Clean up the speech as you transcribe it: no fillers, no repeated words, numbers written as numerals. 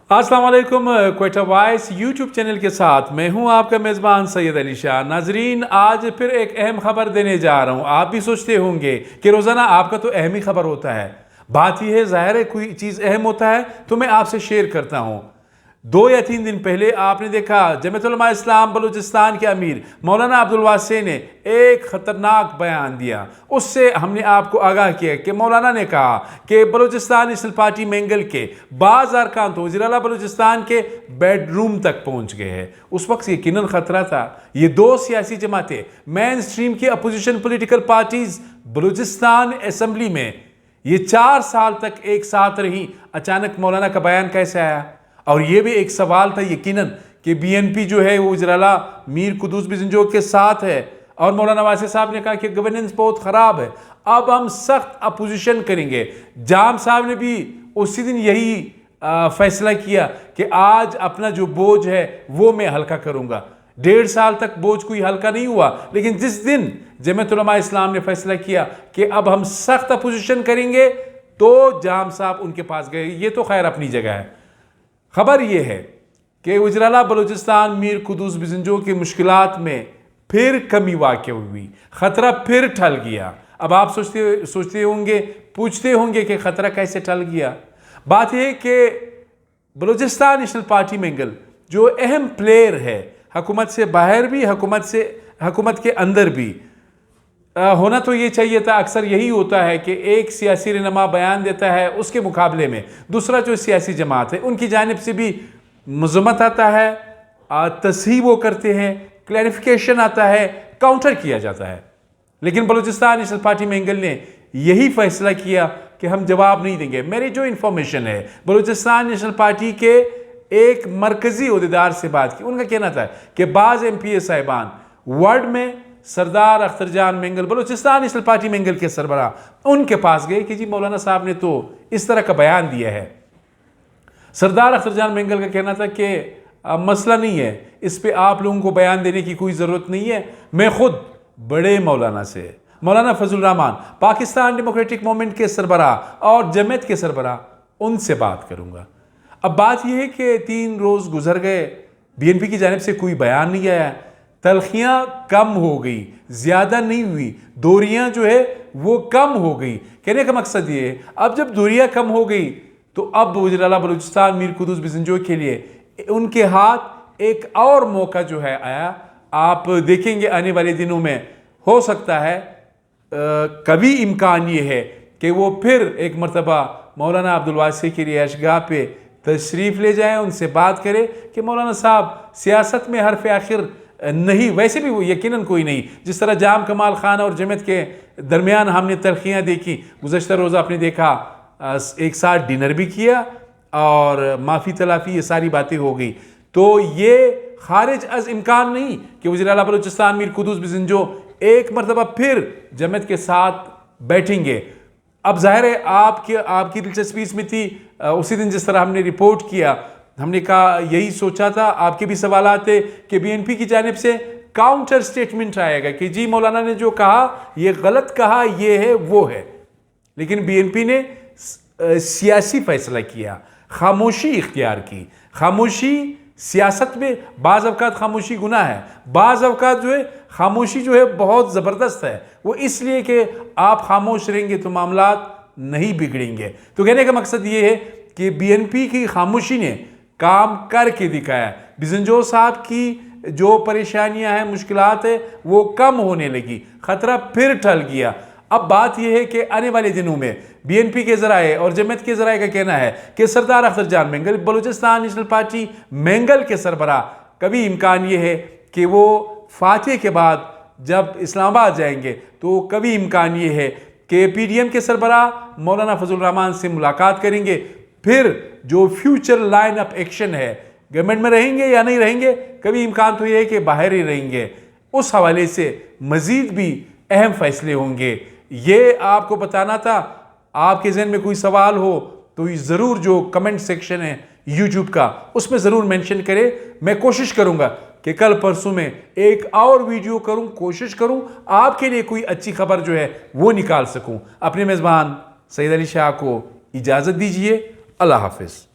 अस्सलाम वालेकुम। Quetta voice YouTube channel के साथ मैं हूं आपका मेज़बान सैयद अली शाह। नाजरीन, आज फिर एक अहम खबर देने जा रहा हूं। आप भी सोचते होंगे कि रोज़ाना आपका तो अहम ही खबर होता है। बात यह है, ज़ाहिर है कोई चीज़ अहम होता है तो मैं आपसे शेयर करता हूं। 2 या 3 दिन पहले आपने देखा जमीयत उलमा इस्लाम बलूचिस्तान के अमीर मौलाना अब्दुल वासी ने एक ख़तरनाक बयान दिया। उससे हमने आपको आगाह किया कि मौलाना ने कहा कि बलूचिस्तान नेशनल पार्टी मैंगल के बाज़ अरकान तो वज़ीर आला बलूचिस्तान के बेडरूम तक पहुँच गए हैं। उस वक्त यकीनन ख़तरा था। ये 2 सियासी जमातें मेन स्ट्रीम की opposition political parties Balochistan assembly में ये 4 साल तक एक साथ रही। अचानक मौलाना का बयान कैसे आया? और ये भी एक सवाल था यकीनन कि बीएनपी जो है वो वज़ीर आला मीर कुद्दूस बिज़नजो के साथ है और मौलाना वासी साहब ने कहा कि गवर्नेंस बहुत ख़राब है, अब हम सख्त अपोजिशन करेंगे। जाम साहब ने भी उसी दिन यही फैसला किया कि आज अपना जो बोझ है वो मैं हल्का करूँगा। 1.5 साल तक बोझ कोई हल्का नहीं हुआ, लेकिन जिस दिन जमीयत उलमा इस्लाम ने फैसला किया कि अब हम सख्त अपोजिशन करेंगे तो जाम साहब उनके पास गए। ये तो खैर अपनी जगह है। खबर यह है कि वज़ीर आला बलूचिस्तान मीर कुद्दूस बिज़नजो की मुश्किलात में फिर कमी वाक़ हुई, ख़तरा फिर टल गया। अब आप सोचते होंगे, पूछते होंगे कि ख़तरा कैसे टल गया। बात यह है कि बलूचिस्तान नेशनल पार्टी मैंगल जो अहम प्लेयर है, हुकूमत से बाहर भी हुकूमत के अंदर भी होना तो ये चाहिए था। अक्सर यही होता है कि एक सियासी रहनुमा बयान देता है, उसके मुकाबले में दूसरा जो सियासी जमात है उनकी जानिब से भी मज़म्मत आता है, तस्हीह वो करते हैं, क्लैरिफिकेशन आता है, काउंटर किया जाता है। लेकिन बलूचिस्तान नेशनल पार्टी मैंगल ने यही फैसला किया कि हम जवाब नहीं देंगे। मेरी जो इन्फॉर्मेशन है, बलूचिस्तान नेशनल पार्टी के एक मरकज़ी अहदेदार से बात की, उनका कहना था कि बाज़ MPA साहिबान वर्ड में सरदार अख्तर जान mangle Balochistan national party mangle के सरबरा उनके पास गए कि जी मौलाना साहब ने तो इस तरह का बयान दिया है। सरदार अख्तर जान मैंगल का कहना था कि मसला नहीं है, इस पे आप लोगों को बयान देने की कोई ज़रूरत नहीं है, मैं खुद बड़े मौलाना से मौलाना फजल रहमान पाकिस्तान डेमोक्रेटिक मूवमेंट के सरबरा और जमात के सरबरा उनसे बात करूँगा। अब बात यह है कि 3 रोज़ गुजर गए, BNP की जानिब से कोई बयान नहीं आया। तलखियाँ कम हो गई, ज़्यादा नहीं हुई, दूरियाँ जो है वो कम हो गई। कहने का मकसद ये है, अब जब दूरियाँ कम हो गई तो अब वज़ीर आला बलूचिस्तान मीर कुद्दूस बिज़नजो के लिए उनके हाथ एक और मौका जो है आया। आप देखेंगे आने वाले दिनों में हो सकता है कभी इम्कान ये है कि वो फिर एक मरतबा मौलाना अब्दुल वासी की रिहाइशगाह पे तशरीफ़ ले जाएँ, उनसे बात करें कि मौलाना साहब सियासत में हरफ आखिर नहीं, वैसे भी वो यकीनन कोई नहीं। जिस तरह जाम कमाल खान और जमात के दरमियान हमने तलखियाँ देखी, गुज़श्ता रोज़ आपने देखा एक साथ डिनर भी किया और माफ़ी तलाफ़ी ये सारी बातें हो गई। तो ये खारिज अज़ इम्कान नहीं कि वज़ीर आला बलूचिस्तान मीर कुद्दूस बिज़नजो एक मरतबा फिर जमात के साथ बैठेंगे। अब ज़ाहिर है आपकी दिलचस्पी इसमें थी। उसी दिन जिस तरह हमने रिपोर्ट किया, हमने कहा यही सोचा था, आपके भी सवाल आते कि BNP की जानिब से काउंटर स्टेटमेंट आएगा कि जी मौलाना ने जो कहा ये गलत कहा, ये है वो है। लेकिन BNP ने सियासी फैसला किया, खामोशी इख्तियार की। खामोशी सियासत में बाज़ अवकात खामोशी गुनाह है, बाज़ अवकात जो है खामोशी जो है बहुत ज़बरदस्त है। वो इसलिए कि आप खामोश रहेंगे तो मामलात नहीं बिगड़ेंगे। तो कहने का मकसद ये है कि BNP की खामोशी ने काम करके दिखाया। बिज़नजो साहब की जो परेशानियां हैं, मुश्किलात है, वो कम होने लगी, ख़तरा फिर टल गया। अब बात यह है कि आने वाले दिनों में BNP के ज़राए और जमात के ज़राए का कहना है कि सरदार अख्तर जान mangle Balochistan national party mangle के सरबरा कभी इम्कान ये है कि वो फातह के बाद जब इस्लामाबाद जाएंगे तो कभी इम्कान ये है कि PDM के सरबरा मौलाना फजल रहमान से मुलाकात करेंगे। फिर जो फ्यूचर लाइन ऑफ एक्शन है, गवर्नमेंट में रहेंगे या नहीं रहेंगे, कभी इम्कान तो ये है कि बाहर ही रहेंगे। उस हवाले से मज़ीद भी अहम फैसले होंगे। ये आपको बताना था। आपके ज़हन में कोई सवाल हो तो ज़रूर जो कमेंट सेक्शन है YouTube का, उसमें ज़रूर मेंशन करें। मैं कोशिश करूँगा कि कल परसों में एक और वीडियो करूँ, कोशिश करूँ आपके लिए कोई अच्छी खबर जो है वो निकाल सकूँ। अपने मेज़बान सैयद अली शाह को इजाज़त दीजिए। अल्लाह हाफ़िज़।